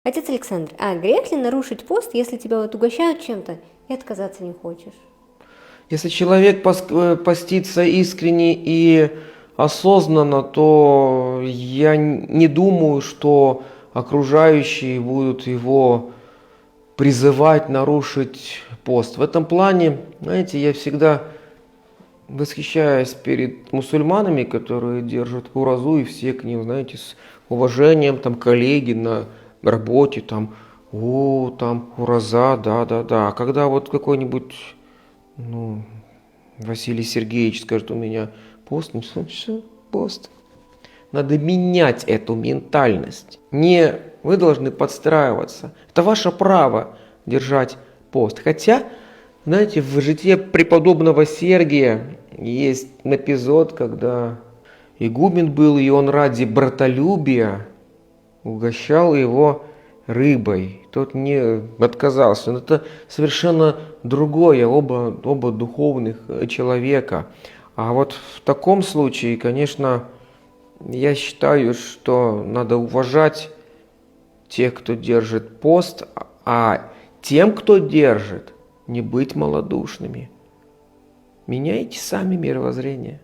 Отец Александр, а грех ли нарушить пост, если тебя вот угощают чем-то и отказаться не хочешь? Если человек постится искренне и осознанно, то я не думаю, что окружающие будут его призывать нарушить пост. В этом плане, знаете, я всегда восхищаюсь перед мусульманами, которые держат уразу, и все к ним, знаете, с уважением, там, коллеги на работе, там, о, там, ураза, да. А когда вот какой-нибудь, ну, Василий Сергеевич скажет, у меня пост, ну все, пост. Надо менять эту ментальность. Не вы должны подстраиваться. Это ваше право держать пост. Хотя, знаете, в житии преподобного Сергия есть эпизод, когда игумен был, и он ради братолюбия угощал его рыбой. Тот не отказался. Но это совершенно другое, оба духовных человека. А вот в таком случае, конечно, я считаю, что надо уважать тех, кто держит пост, а тем, кто держит, не быть малодушными. Меняйте сами мировоззрение.